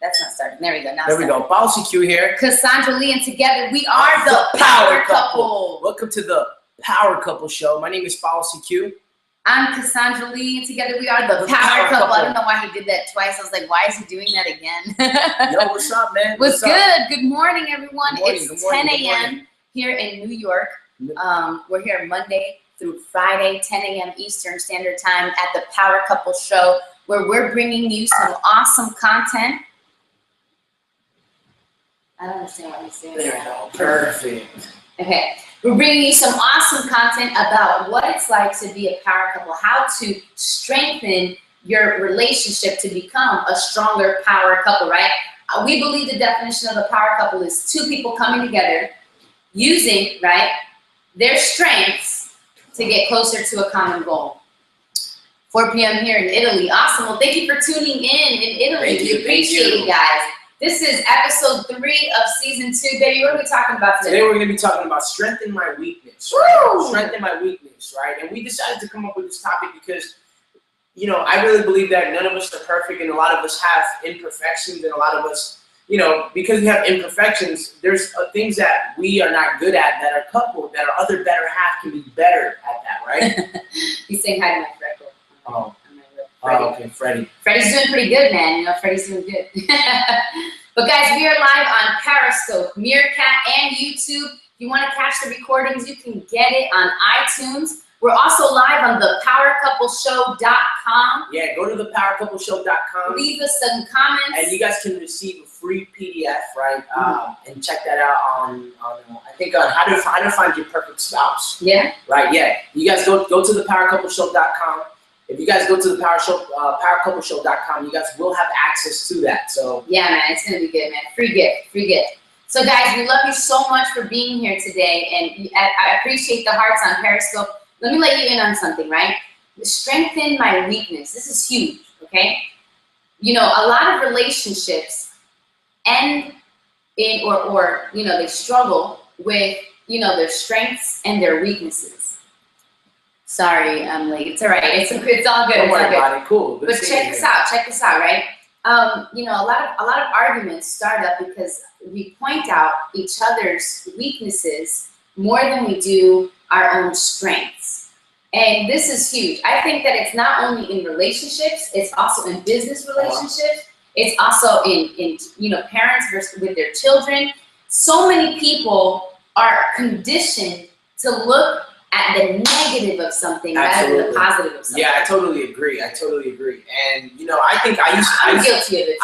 That's not starting. There we go. Now there we go. Policy Q here. Cassandra Lee, and together we are the Power Couple. Welcome to the Power Couple Show. My name is Policy Q. I'm Cassandra Lee, and together we are the Power Couple. I don't know why he did that twice. I was like, why is he doing that again? Yo, what's up, man? What's good? Good morning, everyone. Good morning, It's 10 a.m. here in New York. We're here Monday through Friday, 10 a.m. Eastern Standard Time at the Power Couple Show, where we're bringing you some awesome content. I don't understand what he's saying. There we go. Perfect. Okay. We're bringing you some awesome content about what it's like to be a power couple, how to strengthen your relationship to become a stronger power couple, right? We believe the definition of a power couple is two people coming together using, right, their strengths to get closer to a common goal. 4 p.m. here in Italy. Awesome. Well, thank you for tuning in Italy. We appreciate you guys. This is episode 3 of season 2. Baby, what are we talking about today? Today we're going to be talking about strengthen my weakness. Right? Strengthen my weakness, right? And we decided to come up with this topic because, you know, I really believe that none of us are perfect, and a lot of us have imperfections, and a lot of us, you know, because we have imperfections, there's things that we are not good at that our couple, that our other better half can be better at that, right? He's saying hi to my Freckle. Oh. Freddie. Oh, okay, Freddie. Freddie's doing pretty good, man. You know, Freddie's doing good. But guys, we are live on Periscope, Meerkat, and YouTube. If you want to catch the recordings, you can get it on iTunes. We're also live on thepowercoupleshow.com. Yeah, go to thepowercoupleshow.com. Leave us some comments. And you guys can receive a free PDF, right? And check that out on I think on how to find your perfect spouse. Yeah. Right. Yeah. You guys go to thepowercoupleshow.com. If you guys go to the powercoupleshow.com, you guys will have access to that. So yeah, man, it's gonna be good, man. Free gift. So guys, we love you so much for being here today, and I appreciate the hearts on Periscope. Let me let you in on something, right? Strengthen my weakness. This is huge, okay? You know, a lot of relationships end in or you know, they struggle with, you know, their strengths and their weaknesses. Sorry, I'm late. It's all right. It's all good. Don't worry about it. Cool. But check this out. Check this out, right? You know, a lot of arguments start up because we point out each other's weaknesses more than we do our own strengths. And this is huge. I think that it's not only in relationships, it's also in business relationships. It's also in you know, parents versus with their children. So many people are conditioned to look at the negative of something rather than the positive of something. Yeah, I totally agree. And you know, I think I'm guilty of it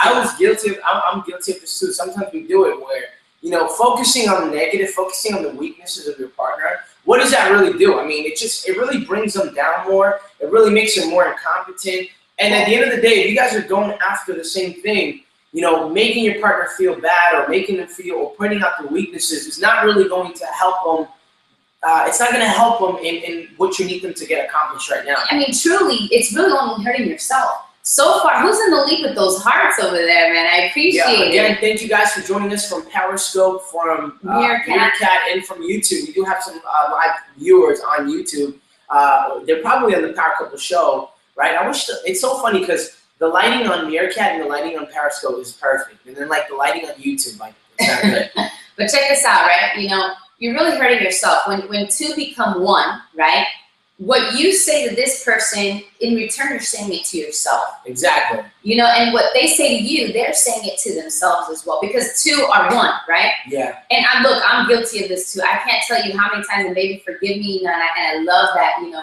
too. I'm guilty of this too. Sometimes we do it where, you know, focusing on the negative, focusing on the weaknesses of your partner, what does that really do? I mean, it really brings them down more. It really makes them more incompetent. And at the end of the day, if you guys are going after the same thing, you know, making your partner feel bad or making them feel or pointing out their weaknesses is not really going to help them. It's not going to help them in what you need them to get accomplished right now. I mean, truly, it's really only hurting yourself. So far, who's in the lead with those hearts over there, man? I appreciate it. Again, thank you guys for joining us from Periscope, from Meerkat, and from YouTube. We do have some live viewers on YouTube. They're probably on the Power Couple Show, right? It's so funny because the lighting on Meerkat and the lighting on Periscope is perfect. And then, like, the lighting on YouTube, like, it's not good. But check this out, right? You know, you're really hurting yourself. When two become one, right? What you say to this person, in return, you're saying it to yourself. Exactly. You know, and what they say to you, they're saying it to themselves as well, because two are one, right? Yeah. And I'm guilty of this too. I can't tell you how many times, and baby, forgive me, you know, and I love that, you know,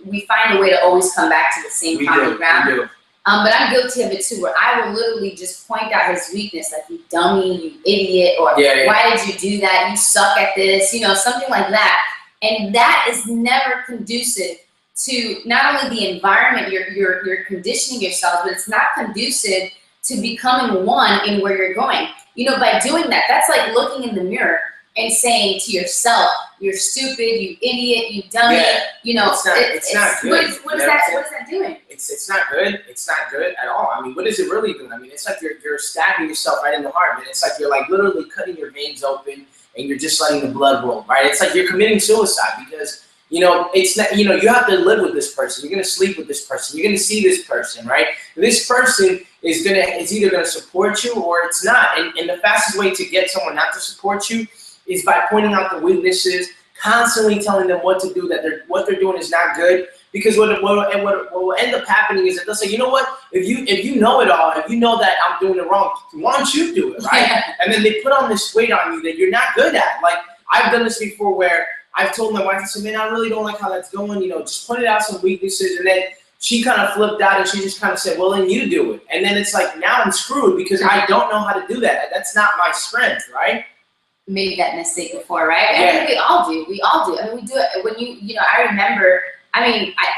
we find a way to always come back to the same common ground. We do. But I'm guilty of it too, where I will literally just point out his weakness, like, you dummy, you idiot, or why did you do that? You suck at this, you know, something like that. And that is never conducive to not only the environment you're conditioning yourself, but it's not conducive to becoming one in where you're going. You know, by doing that, that's like looking in the mirror and saying to yourself, "You're stupid, you idiot, you dummy." You know, it's not good. What is that doing? It's not good. It's not good at all. I mean, what is it really doing? I mean, it's like you're stabbing yourself right in the heart, man. It's like you're like literally cutting your veins open and you're just letting the blood roll, right? It's like you're committing suicide because, you know, it's not, you know, you have to live with this person. You're gonna sleep with this person. You're gonna see this person, right? This person is either gonna support you or it's not. And the fastest way to get someone not to support you is by pointing out the weaknesses, constantly telling them what to do, that what they're doing is not good. Because what will end up happening is that they'll say, you know what, if you know it all, if you know that I'm doing it wrong, why don't you do it, right? And then they put on this weight on you that you're not good at. Like, I've done this before where I've told my wife, I said, man, I really don't like how that's going, you know, just pointed out some weaknesses, and then she kind of flipped out and she just kind of said, well, then you do it. And then it's like, now I'm screwed because I don't know how to do that. That's not my strength, right? Made that mistake before, right? Yeah. I think we all do. We all do. I mean, we do it when you know, I remember,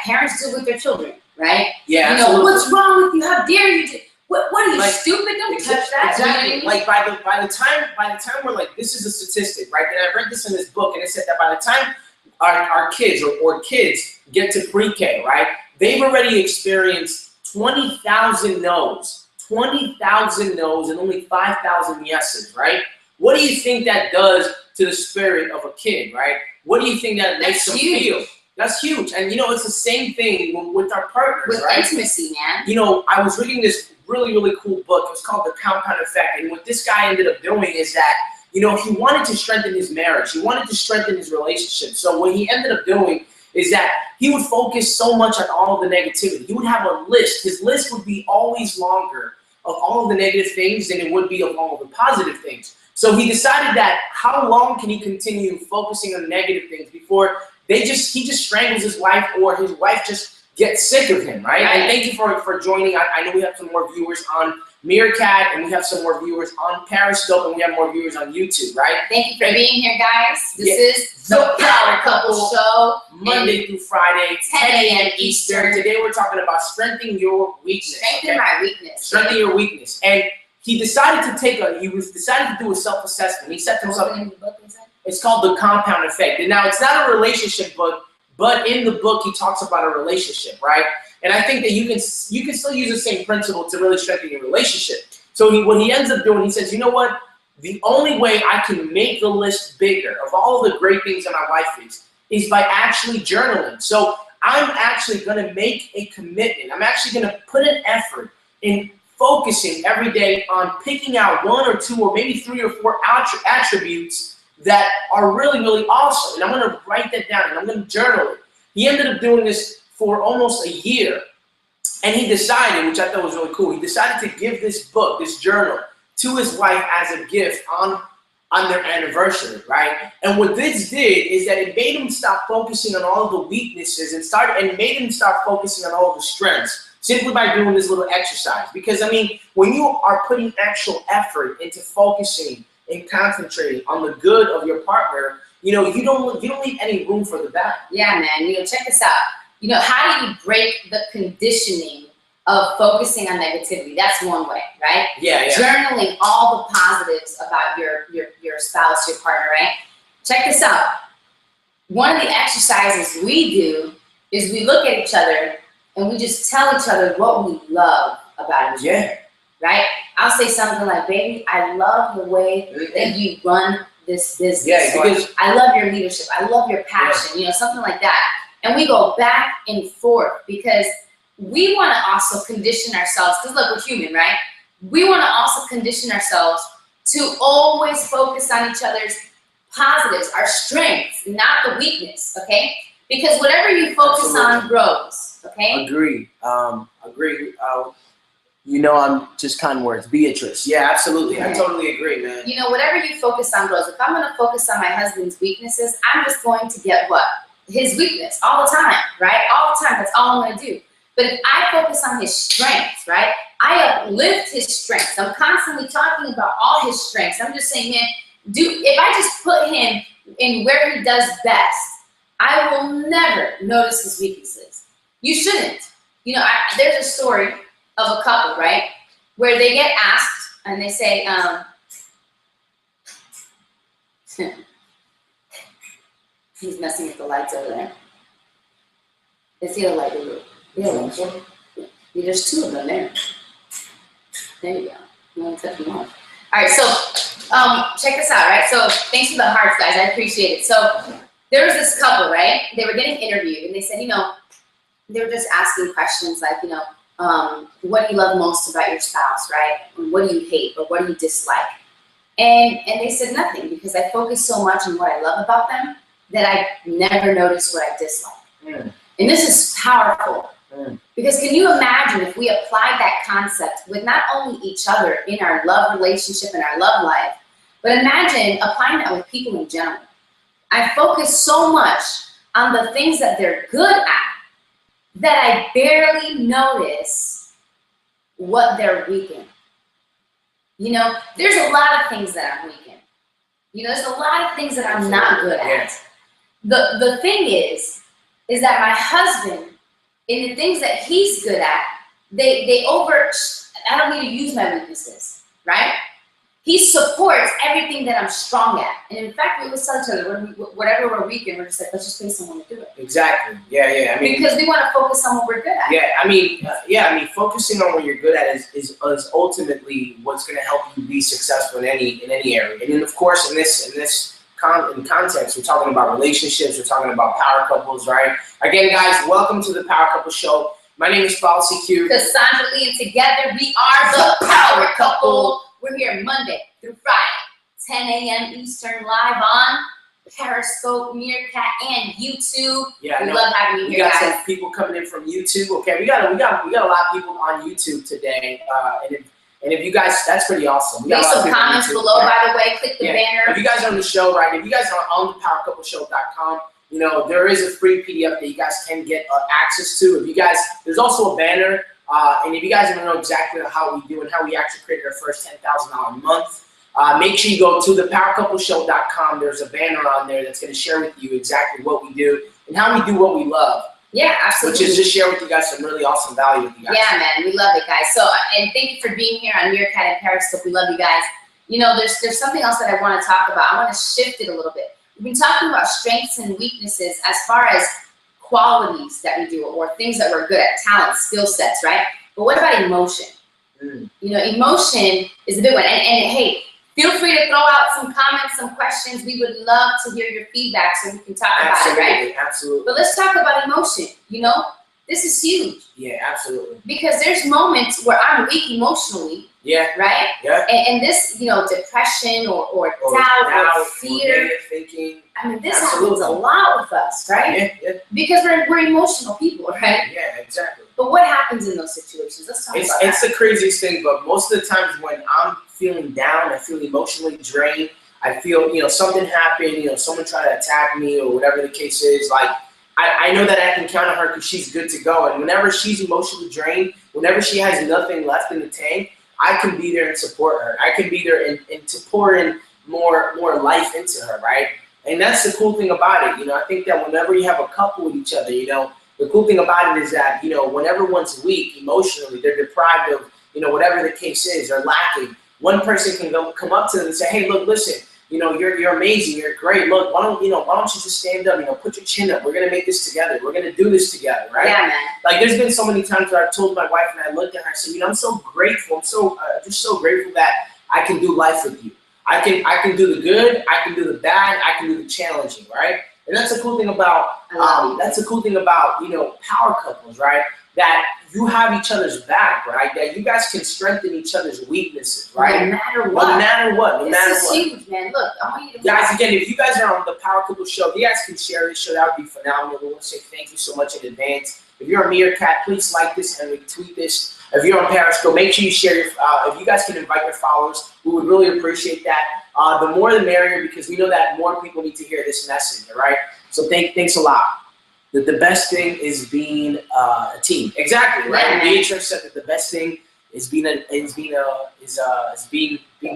parents do it with their children, right? Yeah, you know, absolutely. what's wrong with you? How dare you do? What are you, like, stupid? Don't touch that. Exactly. You know what I mean? Like by the time we're like, this is a statistic, right? And I read this in this book, and it said that by the time our kids or kids get to pre-K, right, they've already experienced 20,000 no's, 20,000 no's, and only 5,000 yeses, right? What do you think that does to the spirit of a kid, right? What do you think that makes them feel? That's huge. And you know, it's the same thing with our partners, with right? intimacy, man. You know, I was reading this really, really cool book. It was called The Compound Effect. And what this guy ended up doing is that, you know, he wanted to strengthen his marriage. He wanted to strengthen his relationship. So what he ended up doing is that he would focus so much on all of the negativity. He would have a list. His list would be always longer of all of the negative things than it would be of all of the positive things. So he decided that how long can he continue focusing on negative things before he just strangles his wife, or his wife just gets sick of him, right? And thank you for joining. I know we have some more viewers on Meerkat, and we have some more viewers on Periscope, and we have more viewers on YouTube, right? Thank you for being here, guys. This is the Power Couple Show. Monday through Friday, 10 a.m. Eastern. Today we're talking about strengthening your weakness. Strengthen my weakness. Strengthen your weakness. And he decided to do a self-assessment. He set himself. It's called The Compound Effect. And now it's not a relationship book, but in the book he talks about a relationship, right? And I think that you can still use the same principle to really strengthen your relationship. So what he ends up doing, he says, you know what? The only way I can make the list bigger of all of the great things in my life is by actually journaling. So I'm actually going to make a commitment. I'm actually going to put an effort in focusing every day on picking out one or two or maybe 3 or 4 attributes that are really, really awesome. And I'm going to write that down and I'm going to journal it. He ended up doing this for almost a year. And he decided, which I thought was really cool, he decided to give this book, this journal, to his wife as a gift on their anniversary, right? And what this did is that it made him stop focusing on all the weaknesses and made him start focusing on all the strengths, simply by doing this little exercise. Because, I mean, when you are putting actual effort into focusing and concentrating on the good of your partner, you know, you don't leave any room for the bad. Yeah, man. You know, check this out. You know, how do you break the conditioning of focusing on negativity? That's one way, right? Yeah. Journaling all the positives about your spouse, your partner, right? Check this out. One of the exercises we do is we look at each other and we just tell each other what we love about each other, right? I'll say something like, baby, I love the way that you run this business. Yeah, because I love your leadership. I love your passion, you know, something like that. And we go back and forth because we want to also condition ourselves, because look, we're human, right? We want to also condition ourselves to always focus on each other's positives, our strengths, not the weakness, okay? Because whatever you focus on grows, okay? Agree. You know, I'm just kind words. Beatrice. Yeah, absolutely. I totally agree, man. You know, whatever you focus on grows. If I'm going to focus on my husband's weaknesses, I'm just going to get what? His weakness all the time, right? All the time. That's all I'm going to do. But if I focus on his strengths, right? I uplift his strengths. I'm constantly talking about all his strengths. I'm just saying, man, if I just put him in where he does best, I will never notice his weaknesses. You shouldn't. You know, there's a story of a couple, right? Where they get asked and they say, he's messing with the lights over there. Is he a light blue? Yeah, there's 2 of them there. There you go. You want to touch them off. All right, so check this out, right? So thanks for the hearts, guys. I appreciate it. So there was this couple, right? They were getting interviewed, and they said, you know, they were just asking questions like, you know, what do you love most about your spouse, right? And what do you hate or what do you dislike? And they said nothing, because I focus so much on what I love about them that I never noticed what I dislike. Mm. And this is powerful. Mm. Because can you imagine if we applied that concept with not only each other in our love relationship and our love life, but imagine applying that with people in general. I focus so much on the things that they're good at that I barely notice what they're weak in. You know, there's a lot of things that I'm weak in. You know, there's a lot of things that I'm not good at. The thing is that my husband, in the things that he's good at, I don't need to use my weaknesses, right? He supports everything that I'm strong at. And in fact, we always tell each other, whatever we're weak in, we're just like, let's just pay someone to do it. Exactly. Yeah. I mean, because we want to focus on what we're good at. Yeah. I mean, focusing on what you're good at is ultimately what's going to help you be successful in any area. And then, of course, in context, we're talking about relationships. We're talking about power couples, right? Again, guys, welcome to the Power Couple Show. My name is Policy Q. Cassandra Lee, and together we are the Power Couple. We're here Monday through Friday, 10 a.m. Eastern, live on Periscope, Meerkat, and YouTube. Yeah, we love having you we here, got guys. some people coming in from YouTube. Okay, we got a lot of people on YouTube today, and if you guys, that's pretty awesome. We got leave some comments below, by the way. Click the banner. If you guys are on the show, right? If you guys are on thepowercoupleshow.com, you know there is a free PDF that you guys can get access to. If you guys, there's also a banner. And if you guys want to know exactly how we do and how we actually created our first $10,000 month, make sure you go to thepowercoupleshow.com. There's a banner on there that's going to share with you exactly what we do and how we do what we love. Yeah, absolutely. Which is just share with you guys some really awesome value with you guys. Yeah, man, we love it, guys. So, and thank you for being here on Meerkat and Periscope. We love you guys. You know, there's something else that I want to talk about. I want to shift it a little bit. We've been talking about strengths and weaknesses as far as qualities that we do or things that we're good at, talent, skill sets, right? But what about emotion? You know, emotion is a big one. And hey, feel free to throw out some comments, some questions. We would love to hear your feedback so we can talk about it, right? Absolutely. But let's talk about emotion. You know, this is huge. Yeah, absolutely. Because there's moments where I'm weak emotionally. Yeah. Right? Yeah. And this, you know, depression or doubt or fear. Negative thinking. I mean, this happens a lot with us, right? Yeah. Because we're emotional people, right? Yeah, exactly. But what happens in those situations? Let's talk about that. It's the craziest thing, but most of the times when I'm feeling down, I feel emotionally drained, I feel, you know, something happened, you know, someone tried to attack me or whatever the case is, like, I know that I can count on her because she's good to go. And whenever she's emotionally drained, whenever she has nothing left in the tank, I can be there and support her. I can be there and to pour in more life into her, right? And that's the cool thing about it. You know, I think that whenever you have a couple with each other, you know, the cool thing about it is that, you know, whenever one's weak emotionally, they're deprived of, you know, whatever the case is, or lacking, one person can come up to them and say, hey, look, listen, you know, you're amazing, you're great. Look, why don't you just stand up, you know, put your chin up. We're gonna make this together. We're gonna do this together, right? Yeah, man. Like there's been so many times where I've told my wife and I looked at her and said, you know, I'm so grateful. I'm so just so grateful that I can do life with you. I can do the good, I can do the bad, I can do the challenging, right? And that's the cool thing about you know, power couples, right? That you have each other's back, right? That you guys can strengthen each other's weaknesses, right? No matter what. No matter what. This is huge, man. Look, I want you to guys, again, if you guys are on the Power Couple Show, if you guys can share this show, that would be phenomenal. We want to say thank you so much in advance. If you're a Meerkat, please like this and retweet this. If you're on Periscope, make sure you share your, if you guys can invite your followers, we would really appreciate that. The more the merrier, because we know that more people need to hear this message, all right? So thanks a lot. The best thing is being a team. Exactly, right? Yeah, Beatrice said that the best thing is being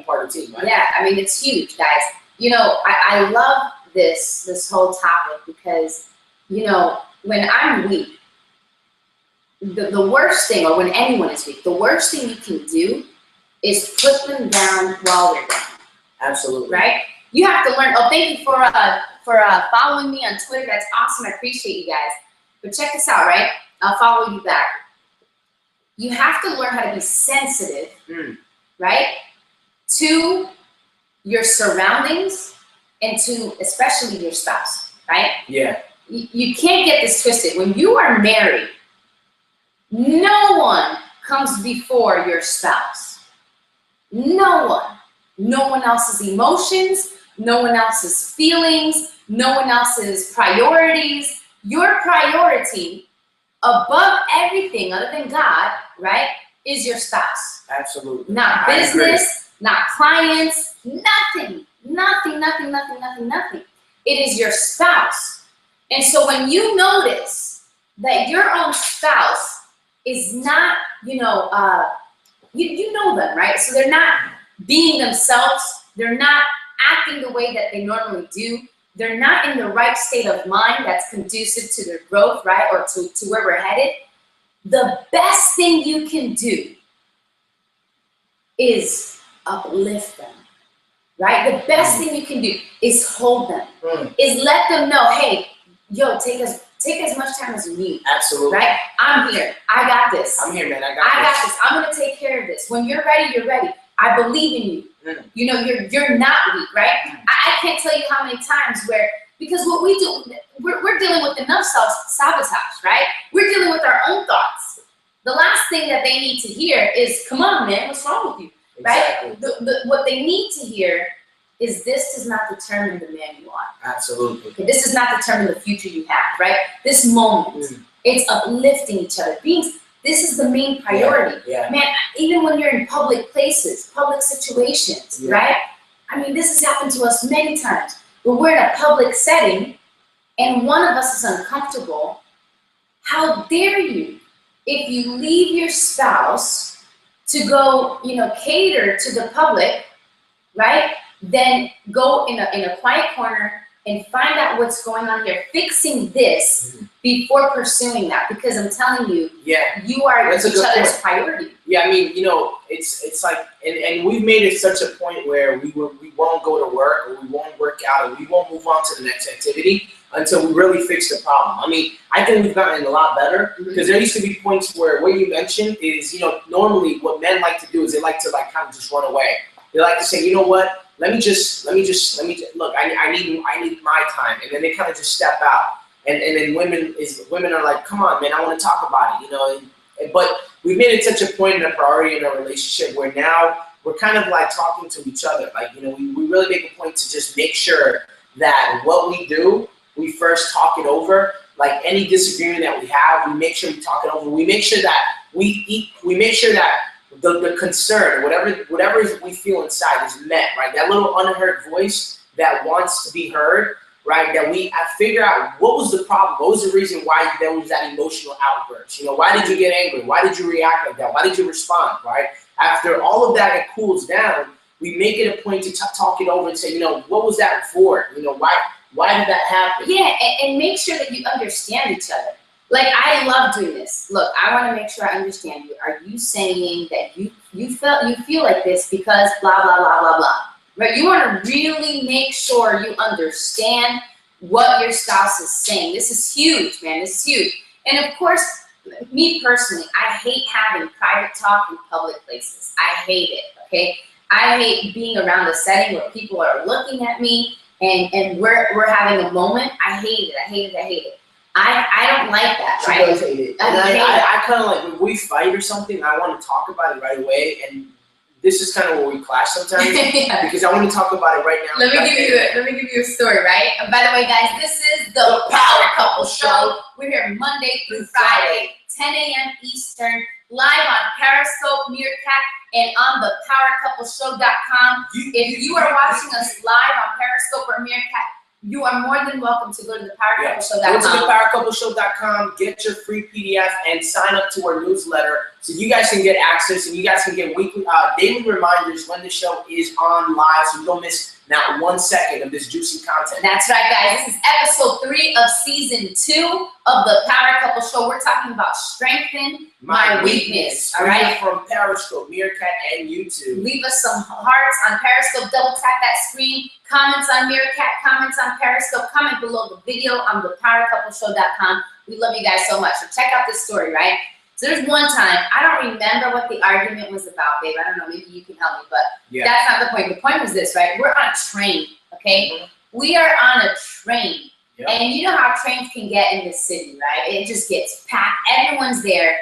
part of the team, right? Yeah, I mean, it's huge, guys. You know, I love this whole topic because, you know, when I'm weak, the worst thing, or when anyone is weak, the worst thing you can do is put them down while they're down. Absolutely. Right? You have to learn. Oh, thank you for following me on Twitter. That's awesome. I appreciate you guys. But check this out, right? I'll follow you back. You have to learn how to be sensitive, right, to your surroundings and to especially your spouse, right? Yeah. You can't get this twisted. When you are married, No one comes before your spouse. No one. No one else's emotions, no one else's feelings, no one else's priorities. Your priority above everything other than God, right, is your spouse. Absolutely. Not I business, not clients, nothing. It is your spouse. And so when you notice that your own spouse is not, you know them, right? So they're not being themselves. They're not acting the way that they normally do. They're not in the right state of mind that's conducive to their growth, right? Or to where we're headed. The best thing you can do is uplift them, right? The best thing you can do is hold them, is let them know, hey, yo, take as much time as you need. Absolutely. Right? I'm here. I got this. I'm here, man. I got this. I'm gonna take care of this. When you're ready, you're ready. I believe in you. You know, you're not weak, right? I can't tell you how many times because what we do, we're dealing with enough self-sabotage, right? We're dealing with our own thoughts. The last thing that they need to hear is, come on, man, what's wrong with you, right? Exactly. What they need to hear is, this does not determine the man you are. Absolutely. Okay, this does not determine the future you have, right? This moment, it's uplifting each other. This is the main priority. Yeah. Man, even when you're in public places, public situations, right? I mean, this has happened to us many times. But we're in a public setting and one of us is uncomfortable. How dare you, if you leave your spouse to go, cater to the public, right? Then go in a quiet corner and find out what's going on here, fixing this before pursuing that. Because I'm telling you, you are each other's priority. Yeah, I mean, it's like, and we've made it such a point where we won't go to work, or we won't work out, or we won't move on to the next activity until we really fix the problem. I mean, I think we've gotten a lot better, because there used to be points where what you mentioned is, normally what men like to do is they like to kind of just run away. They like to say, you know what? Let me just look. I need my time, and then they kind of just step out. And then women are like, come on, man, I want to talk about it, But we've made it such a point and a priority in our relationship where now we're kind of like talking to each other. Like, we really make a point to just make sure that what we do, we first talk it over. Like any disagreement that we have, we make sure we talk it over. We make sure that we make sure that the concern, whatever we feel inside is met, right? That little unheard voice that wants to be heard, right? That we figure out what was the problem, what was the reason why there was that emotional outburst. Why did you get angry? Why did you react like that? Why did you respond, right? After all of that, it cools down. We make it a point to talk it over and say, what was that for? Why did that happen? Yeah, and make sure that you understand each other. Like, I love doing this. Look, I want to make sure I understand you. Are you saying that you feel like this because blah, blah, blah, blah, blah? Right? You want to really make sure you understand what your spouse is saying. This is huge, man. This is huge. And of course, me personally, I hate having private talk in public places. I hate it, okay? I hate being around a setting where people are looking at me and we're having a moment. I hate it. I don't like that, right? She does hate it. And I kind of like, when we fight or something, I want to talk about it right away. And this is kind of where we clash sometimes, because I want to talk about it right now. Let me give you a story, right? And by the way, guys, this is the Power Couple Show. We're here Monday through Friday, 10 a.m. Eastern, live on Periscope, Meerkat, and on the PowerCoupleShow.com. If you are watching us live on Periscope or Meerkat, you are more than welcome to go to the PowerCoupleShow.com. Go to the PowerCoupleShow.com, get your free PDF, and sign up to our newsletter so you guys can get access and you guys can get weekly, daily reminders when the show is on live, so you don't miss not 1 second of this juicy content. That's right, guys. This is episode 3 of season 2 of the Power Couple Show. We're talking about strengthen my weakness. All right. From Periscope, Meerkat, and YouTube. Leave us some hearts on Periscope. Double tap that screen. Comments on Meerkat. Comments on Periscope. Comment below the video on the PowerCoupleShow.com. We love you guys so much. So check out this story, right? So there's one time, I don't remember what the argument was about, babe. I don't know, maybe you can help me, but that's not the point. The point was this, right? We're on a train, okay? We are on a train. And you know how trains can get in this city, right? It just gets packed. Everyone's there.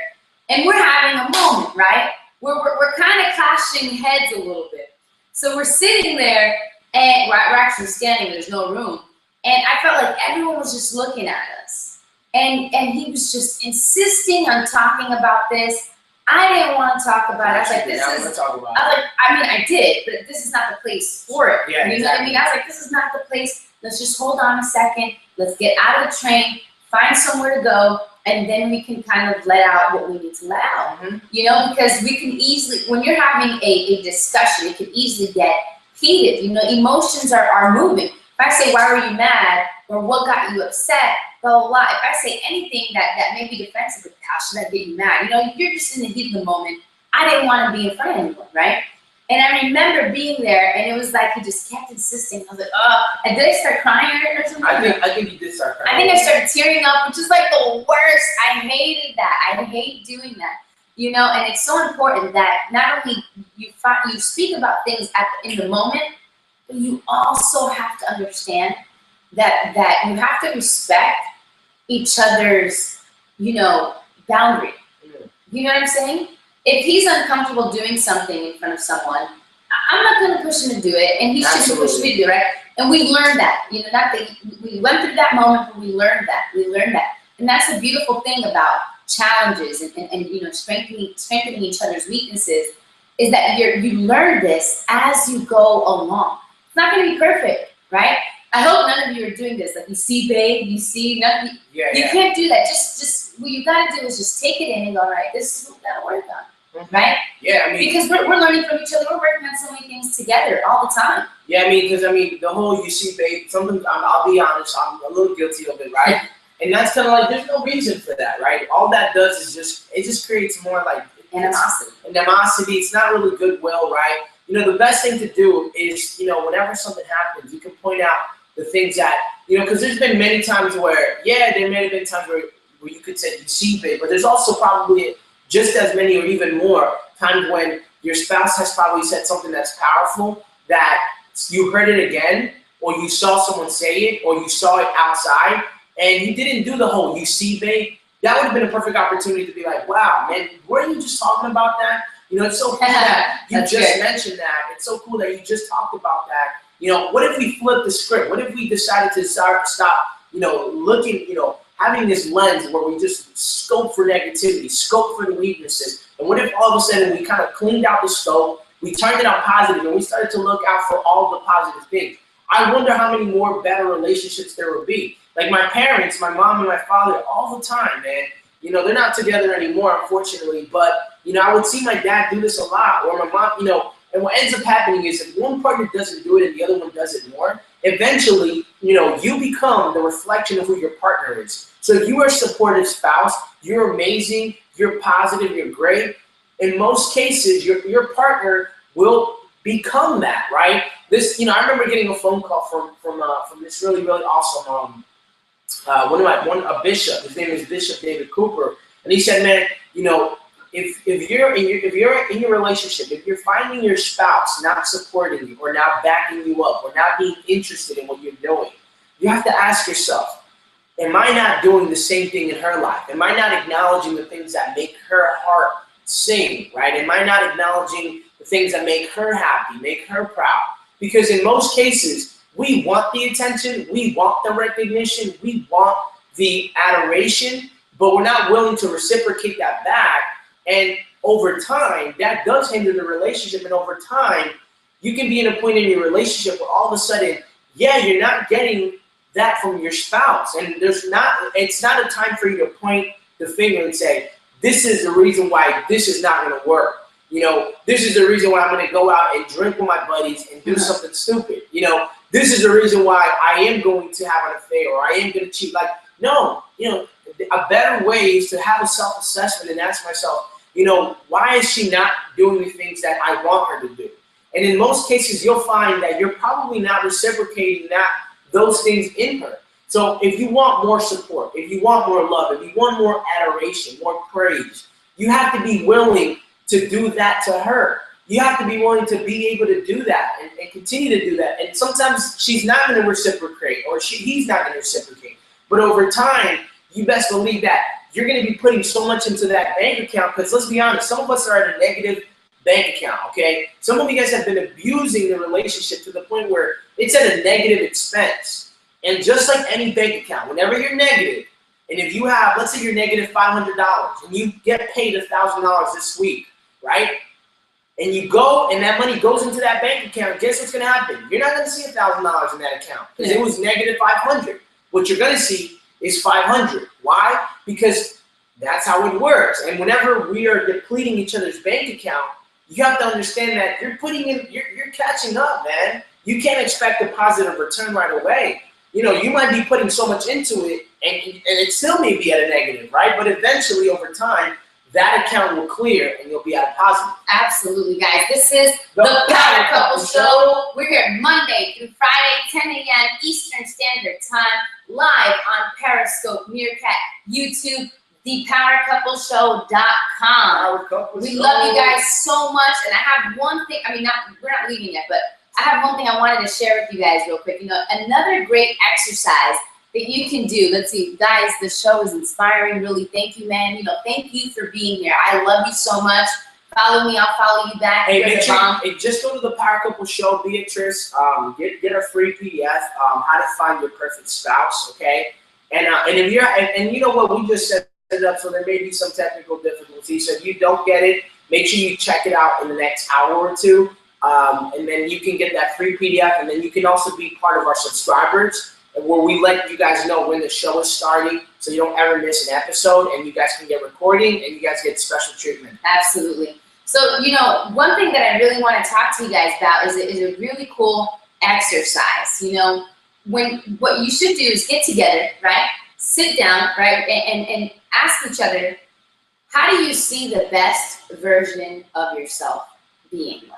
and we're having a moment, right? We're kind of clashing heads a little bit. So we're sitting there, and we're actually standing, there's no room. And I felt like everyone was just looking at us. And he was just insisting on talking about this. I didn't want to talk about it. I was like, I did, but this is not the place for it. Yeah, you know what I mean? I was like, this is not the place. Let's just hold on a second. Let's get out of the train, find somewhere to go, and then we can kind of let out what we need to let out. Mm-hmm. You know, because we can easily, when you're having a discussion, it can easily get heated. You know, emotions are moving. If I say, why were you mad? Or what got you upset? Blah, blah, blah. If I say anything that may be defensive, but how should that get you mad? You know, you're just in the heat of the moment. I didn't want to be in front of anyone, right? And I remember being there, and it was like he just kept insisting. I was like, oh, and did I start crying or something? I think you did start crying. I think I started tearing up, which is like the worst. I hated that. I hate doing that. You know, and it's so important that not only you speak about things in the moment, but you also have to understand that you have to respect each other's, you know, boundary. You know what I'm saying? If he's uncomfortable doing something in front of someone, I'm not going to push him to do it, and he shouldn't push me to do it, right? And we learned that. You know, not that we went through that moment, but we learned that. And that's the beautiful thing about challenges and you know, strengthening each other's weaknesses, is that you learn this as you go along. It's not going to be perfect, right? I hope none of you are doing this. Like, you see, babe, you see nothing. You can't do that. Just what you got to do is just take it in and go, all right, this is what we got to work on, right? Yeah, I mean, because we're learning from each other. We're working on so many things together all the time. Yeah, I mean, because the whole you see, babe. Sometimes I'll be honest, I'm a little guilty of it, right? And that's kind of like, there's no reason for that, right? All that does is just creates more like animosity. It's not really goodwill, right? You know, the best thing to do is, you know, whenever something happens, you can point out the things that, you know, because there's been many times where, yeah, there may have been times where you could say you see it, but there's also probably just as many or even more times when your spouse has probably said something that's powerful that you heard it again, or you saw someone say it, or you saw it outside, and you didn't do the whole you see, babe. That would have been a perfect opportunity to be like, wow, man, weren't you just talking about that? You know, it's so cool that you just mentioned that. It's so cool that you just talked about that. You know, what if we flip the script? What if we decided to stop, you know, looking, you know, having this lens where we just scope for negativity, scope for the weaknesses, and what if all of a sudden we kind of cleaned out the scope, we turned it out positive, and we started to look out for all the positive things? I wonder how many more better relationships there would be. Like my parents, my mom and my father, all the time, man. You know, they're not together anymore, unfortunately, but, you know, I would see my dad do this a lot, or my mom, you know, and what ends up happening is if one partner doesn't do it and the other one does it more, eventually, you know, you become the reflection of who your partner is. So if you are a supportive spouse, you're amazing, you're positive, you're great. In most cases, your partner will become that, right? This, you know, I remember getting a phone call from this really, really awesome a bishop. His name is Bishop David Cooper, and he said, man, you know, if you're in your relationship, if you're finding your spouse not supporting you or not backing you up or not being interested in what you're doing, you have to ask yourself, am I not doing the same thing in her life? Am I not acknowledging the things that make her heart sing, right? Am I not acknowledging the things that make her happy, make her proud? Because in most cases, we want the attention, we want the recognition, we want the adoration, but we're not willing to reciprocate that back. And over time, that does hinder the relationship. And over time, you can be in a point in your relationship where all of a sudden, yeah, you're not getting that from your spouse. And it's not a time for you to point the finger and say, this is the reason why this is not going to work. You know, this is the reason why I'm going to go out and drink with my buddies and do something stupid. You know, this is the reason why I am going to have an affair or I am going to cheat. Like, no, you know, a better way is to have a self-assessment and ask myself, you know, why is she not doing the things that I want her to do? And in most cases, you'll find that you're probably not reciprocating those things in her. So if you want more support, if you want more love, if you want more adoration, more praise, you have to be willing to do that to her. You have to be willing to be able to do that and continue to do that. And sometimes she's not going to reciprocate or he's not going to reciprocate. But over time, you best believe that you're going to be putting so much into that bank account, because let's be honest, some of us are at a negative bank account, okay? Some of you guys have been abusing the relationship to the point where it's at a negative expense. And just like any bank account, whenever you're negative, and if you have, let's say you're negative $500 and you get paid $1,000 this week, right? And you go and that money goes into that bank account, guess what's going to happen? You're not going to see $1,000 in that account because it was negative 500. What you're going to see is 500. Why? Because that's how it works. And whenever we are depleting each other's bank account, you have to understand that you're catching up, man. You can't expect a positive return right away. You know, you might be putting so much into it and it still may be at a negative, right? But eventually over time, that account will clear and you'll be at a positive. Absolutely, guys. This is the Power Couple Show. We're here Monday through Friday, 10 a.m. Eastern Standard Time, live on Periscope, Meerkat, YouTube, thepowercoupleshow.com. We love you guys so much, and I have one thing. I mean, we're not leaving yet, but I have one thing I wanted to share with you guys real quick. You know, another great exercise that you can do. Let's see, guys, the show is inspiring. Really, thank you, man. You know, thank you for being here. I love you so much. Follow me, I'll follow you back. Hey, make sure, just go to the Power Couple Show, Beatrice. Get a free PDF, how to find your perfect spouse, okay? And if you're, and you know what, we just set it up, so there may be some technical difficulties. So if you don't get it, make sure you check it out in the next hour or two. And then you can get that free PDF, and then you can also be part of our subscribers, where we let you guys know when the show is starting, so you don't ever miss an episode, and you guys can get recording, and you guys get special treatment. Absolutely. So, you know, one thing that I really want to talk to you guys about is a really cool exercise. You know, what you should do is get together, right? Sit down, right, and ask each other, how do you see the best version of yourself being like?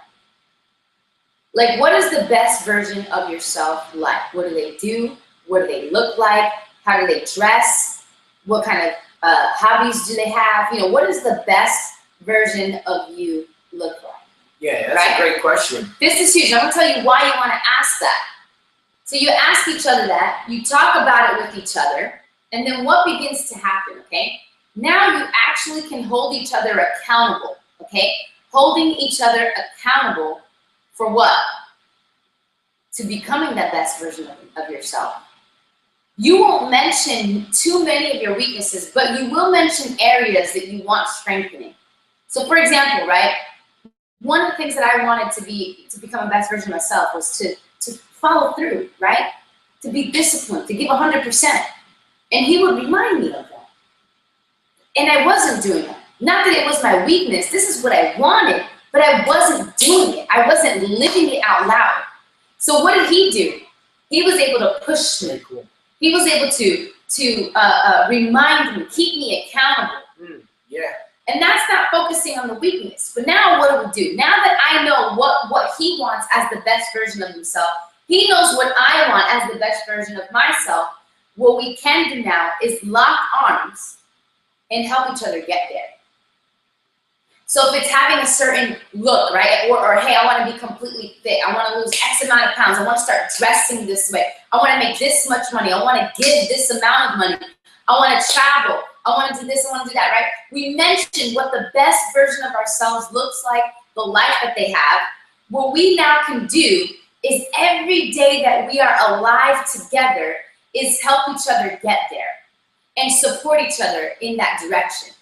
Like, what is the best version of yourself like? What do they do? What do they look like? How do they dress? What kind of hobbies do they have? You know, what does the best version of you look like? Yeah, that's a great question. This is huge. I'm going to tell you why you want to ask that. So you ask each other that, you talk about it with each other, and then what begins to happen, okay? Now you actually can hold each other accountable, okay? Holding each other accountable for what? To becoming that best version of yourself. You won't mention too many of your weaknesses, but you will mention areas that you want strengthening. So for example, right, one of the things that I wanted to become a best version of myself was to follow through, right? To be disciplined, to give 100%. And he would remind me of that. And I wasn't doing that. Not that it was my weakness, this is what I wanted, but I wasn't doing it. I wasn't living it out loud. So what did he do? He was able to push me. He was able to remind me, keep me accountable. Yeah. And that's not focusing on the weakness. But now what do we do? Now that I know what he wants as the best version of himself, he knows what I want as the best version of myself. What we can do now is lock arms and help each other get there. So if it's having a certain look, right? Or hey, I want to be completely fit. I want to lose X amount of pounds. I want to start dressing this way. I want to make this much money. I want to give this amount of money. I want to travel. I want to do this. I want to do that, right? We mentioned what the best version of ourselves looks like, the life that they have. What we now can do is every day that we are alive together is help each other get there and support each other in that direction,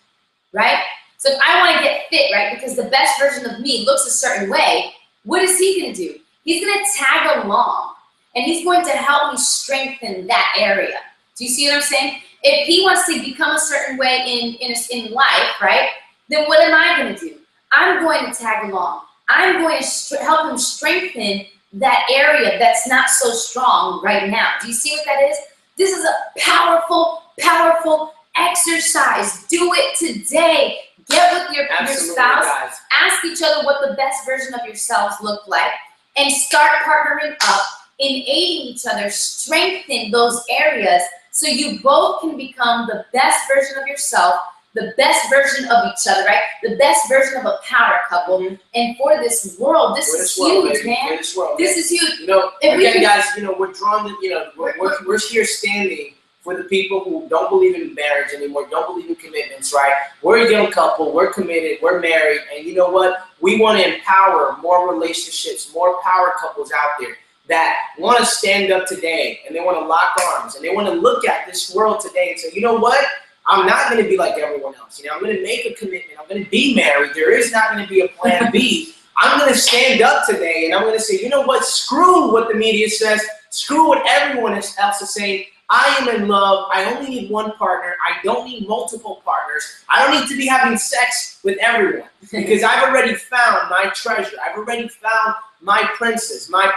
right? So if I want to get fit, right, because the best version of me looks a certain way, what is he going to do? He's going to tag along, and he's going to help me strengthen that area. Do you see what I'm saying? If he wants to become a certain way in life, right, then what am I going to do? I'm going to tag along. I'm going to help him strengthen that area that's not so strong right now. Do you see what that is? This is a powerful, powerful exercise. Do it today. Get with your spouse, guys. Ask each other what the best version of yourselves look like, and start partnering up in aiding each other, strengthen those areas so you both can become the best version of yourself, the best version of each other, right? The best version of a power couple. And for this world, this is huge, man. This is huge. You know, again, guys, you know, we're drawn to, you know, we're here standing for the people who don't believe in marriage anymore, don't believe in commitments, right? We're a young couple, we're committed, we're married, and you know what? We want to empower more relationships, more power couples out there that want to stand up today, and they want to lock arms, and they want to look at this world today and say, you know what? I'm not going to be like everyone else. I'm going to make a commitment. I'm going to be married. There is not going to be a plan B. I'm going to stand up today, and I'm going to say, you know what? Screw what the media says. Screw what everyone else is saying. I am in love. I only need one partner. I don't need multiple partners. I don't need to be having sex with everyone because I've already found my treasure. I've already found my princess, my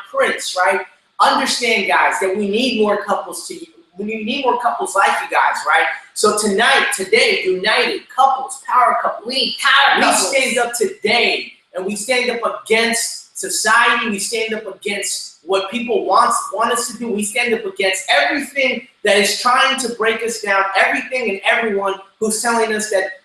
prince, right? Understand, guys, that we need more couples we need more couples like you guys, right? So today, united couples, power couples. We need power couples. We stand up today, and we stand up against society. We stand up against what people want us to do. We stand up against everything that is trying to break us down, everything and everyone who's telling us that,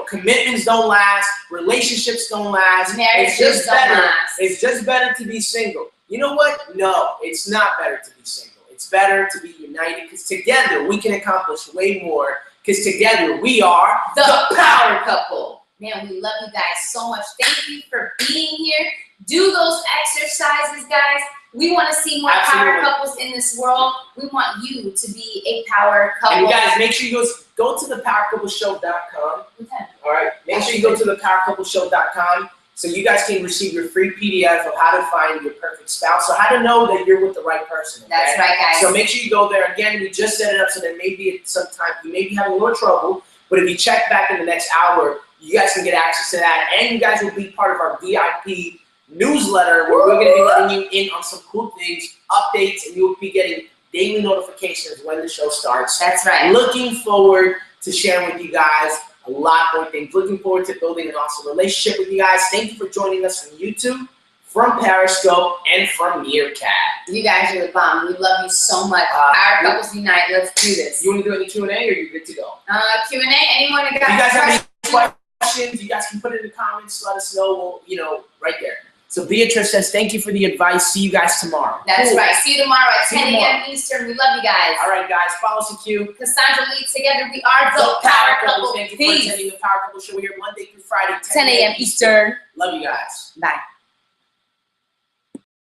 commitments don't last, relationships don't last. Marriages don't last. It's just better to be single. You know what? No, it's not better to be single. It's better to be united because together we can accomplish way more because together we are the power couple. Man, we love you guys so much. Thank you for being here. Do those exercises, guys. We want to see more power couples in this world. We want you to be a power couple. And you guys, make sure you go to thepowercoupleshow.com. Okay. All right? Make sure you go to thepowercoupleshow.com so you guys can receive your free PDF of how to find your perfect spouse, so how to know that you're with the right person. Okay? That's right, guys. So make sure you go there. Again, we just set it up so that maybe at some time you may be having a little trouble, but if you check back in the next hour, you guys can get access to that, and you guys will be part of our VIP newsletter where we're going to be letting you in on some cool things, updates, and you'll be getting daily notifications when the show starts. That's right. Looking forward to sharing with you guys a lot more things. Looking forward to building an awesome relationship with you guys. Thank you for joining us from YouTube, from Periscope, and from Meerkat. You guys are the bomb. We love you so much. Power couples unite. Let's do this. You want to do any Q&A, or are you good to go? Q&A. Anyone that got if you guys have any questions, you guys can put it in the comments. Let us know. We'll, right there. So Beatrice says, thank you for the advice. See you guys tomorrow. That's right. See you tomorrow at 10 a.m. Eastern. We love you guys. All right, guys. Follow us on Q. Cassandra Lee. Together we are the Power Couple. Thank you for attending the Power Couple Show. We're here Monday through Friday, 10 a.m. Eastern. Love you guys. Bye.